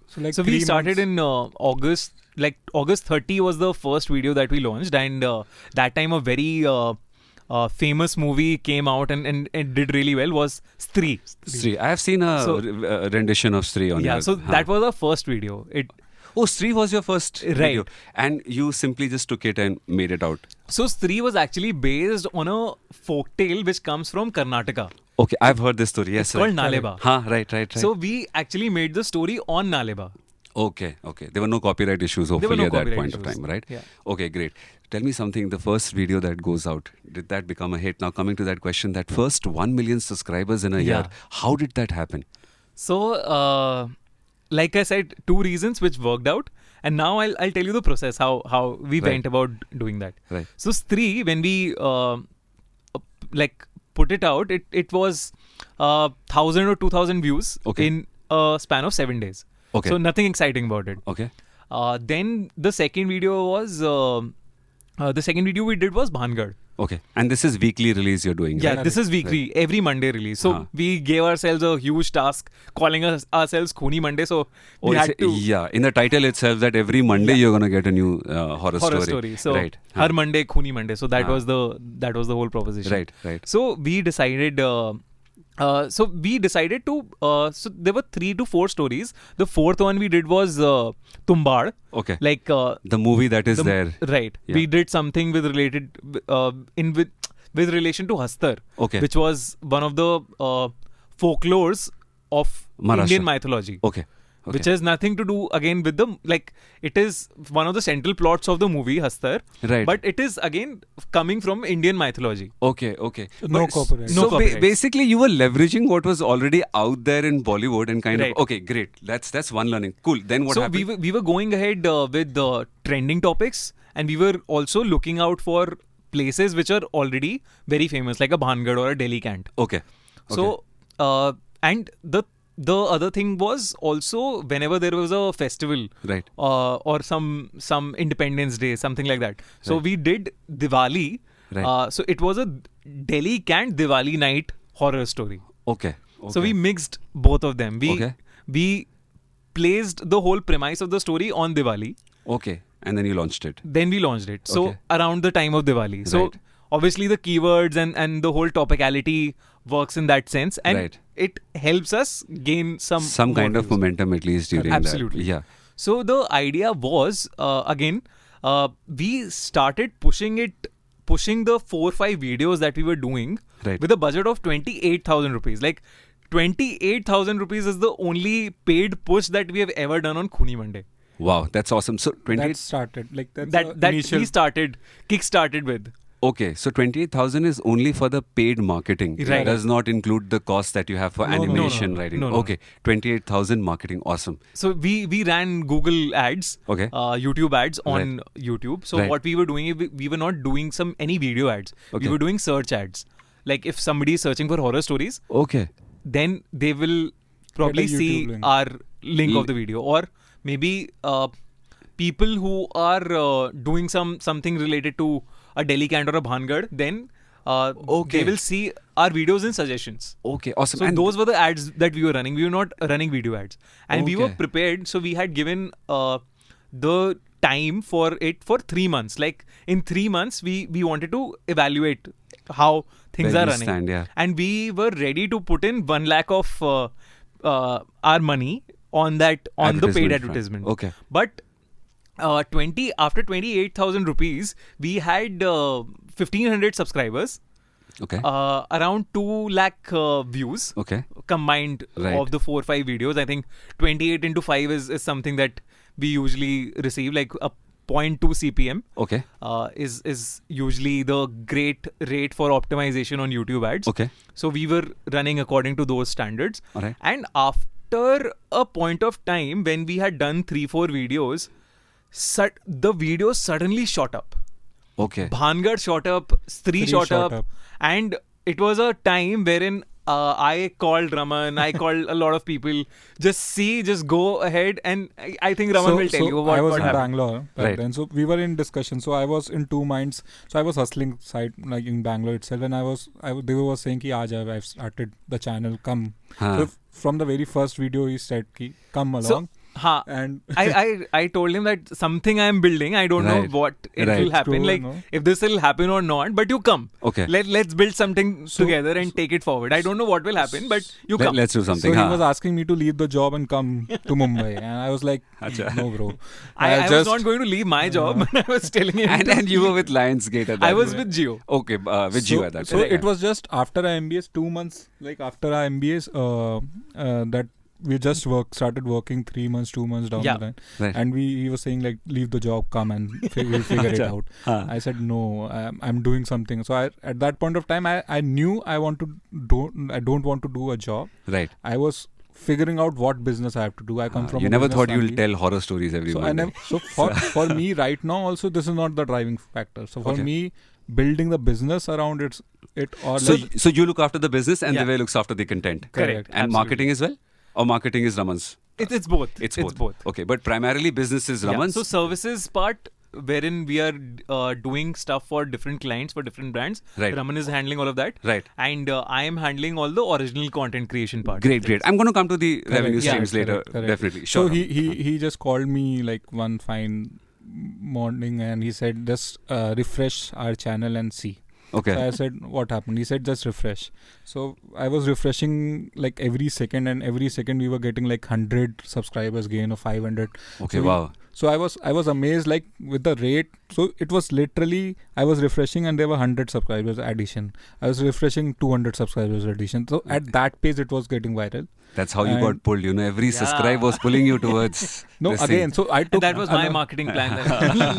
So we started in August. Like August 30 was the first video that we launched, and that time a very famous movie came out and it did really well. Was Stree. I have seen a rendition of Stree on so that was our first video. Stree was your first video, and you simply just took it and made it out. So Stree was actually based on a folktale which comes from Karnataka. Okay, I've heard this story. Yes, it's called Naleba. Right. So we actually made the story on Naleba. Okay. There were no copyright issues, hopefully, at that point of time, right? Yeah. Okay, great. Tell me something, the first video that goes out, did that become a hit? Now, coming to that question, that first 1 million subscribers in a year, how did that happen? So, like I said, 2 reasons which worked out. And now I'll tell you the process, how we went about doing that. Right. So, Stree, when we put it out, it was 1,000 or 2,000 views in a span of 7 days. Okay. So nothing exciting about it. Okay. Then the second video was we did was Bhangad. Okay. And this is weekly release you're doing, Yeah, right? this is weekly, every Monday release. So we gave ourselves a huge task, calling ourselves Khooni Monday. So we had to... Yeah, in the title itself that every Monday you're going to get a new horror story. So right. Har Monday, Khooni Monday. So that was the whole proposition. Right. So we decided... So there were 3 to 4 stories. The fourth one we did was Tumbad. Okay. Like the movie that is there. Right. Yeah. We did something with relation to Hastar. Okay. Which was one of the folklores of Indian mythology. Okay. Which has nothing to do again with it is one of the central plots of the movie Hastar. Right. But it is again coming from Indian mythology. Okay. No copyright. So basically you were leveraging what was already out there in Bollywood and kind of, okay, great. That's one learning. Cool. Then what happened? So we were going ahead with the trending topics, and we were also looking out for places which are already very famous, like a Bhangad or a Delhi Cant. Okay. So, and the other thing was also whenever there was a festival, right, or some Independence Day, something like that. So we did Diwali. Right. So it was a Delhi Cant Diwali night horror story. Okay. So we mixed both of them. We placed the whole premise of the story on Diwali. Okay. And then you launched it. So around the time of Diwali. So obviously the keywords and the whole topicality works in that sense, and it helps us gain some kind of momentum at least during Absolutely. that. Yeah. So the idea was we started pushing the 4 or 5 videos that we were doing with a budget of 28,000 rupees. Like 28,000 rupees is the only paid push that we have ever done on Khooni Monday. Wow, that's awesome. So 28 that started kick-started with. Okay, so 28,000 is only for the paid marketing. Right. It does not include the cost that you have for animation writing. No. Okay, 28,000 marketing. Awesome. So we ran Google ads, YouTube ads on YouTube. So what we were doing, we were not doing any video ads. We were doing search ads. Like if somebody is searching for horror stories, then they will probably see our link of the video, or maybe people who are doing something related to a Delhi Cant or a Bhangad, then they will see our videos in suggestions. Okay, awesome. So those were the ads that we were running. We were not running video ads. And we were prepared. So we had given the time for it for 3 months. Like in 3 months, we wanted to evaluate how things are running. And we were ready to put in 1 lakh of our money on the paid advertisement. Okay. But after 28,000 rupees, we had 1,500 subscribers. Okay. Around 2 lakh views. Okay. Combined of the 4 or 5 videos. I think 28 into 5 is something that we usually receive, like a 0.2 CPM. Okay. Is usually the great rate for optimization on YouTube ads. Okay. So we were running according to those standards. All right. And after a point of time when we had done 3-4 videos, the videos suddenly shot up. Okay. Bhangad shot up, Stree shot up, and it was a time wherein I called Raman, I called a lot of people, just go ahead, and I think Raman will tell you what happened. I was in Bangalore then, so we were in discussion. So I was in 2 minds. So I was hustling side like in Bangalore itself, and they were saying ki aaja, I've started the channel, come. So from the very first video he said ki come along. And I told him that something I am building, I don't know what it will happen. True, like if this will happen or not, but you come. Okay. Let's build something together and take it forward. I don't know what will happen, but you come. Let's do something. So he was asking me to leave the job and come to Mumbai, and I was like, no, bro. I was not going to leave my job, but I was telling him. And you were with Lionsgate at that I was with Jio. Okay, with Jio at that time. So it was just after our MBAs, 2 months, like after our MBAs, that we just started working 3 months, 2 months down the line. Right. And he was saying like, leave the job, come and we'll figure it out. I said, no, I'm doing something. So at that point of time, I knew I don't want to do a job. Right. I was figuring out what business I have to do. I come from you never thought you'll tell horror stories every Monday. So for me right now also, this is not the driving factor. So for me, building the business around it or so you look after the business and Divay looks after the content. Correct. And Absolutely. Marketing as well? Or marketing is Raman's? It's both. It's both. Okay, but primarily business is Raman's. So services part, wherein we are doing stuff for different clients, for different brands. Right. Raman is handling all of that. Right. And I am handling all the original content creation part. Great. I'm going to come to the revenue streams later. Correct. Definitely. Sure. So he just called me like one fine morning and he said, just refresh our channel and see. Okay. So I said, what happened? He said, just refresh. So I was refreshing like every second, and every second we were getting like 100 subscribers gain or 500. Okay, so wow. So I was amazed like with the rate. So it was literally, I was refreshing and there were 100 subscribers addition. I was refreshing 200 subscribers addition. So at that pace it was getting viral. That's how you got pulled. Every subscribe was pulling you towards. No, this again. thing. So I took. And that was my marketing plan.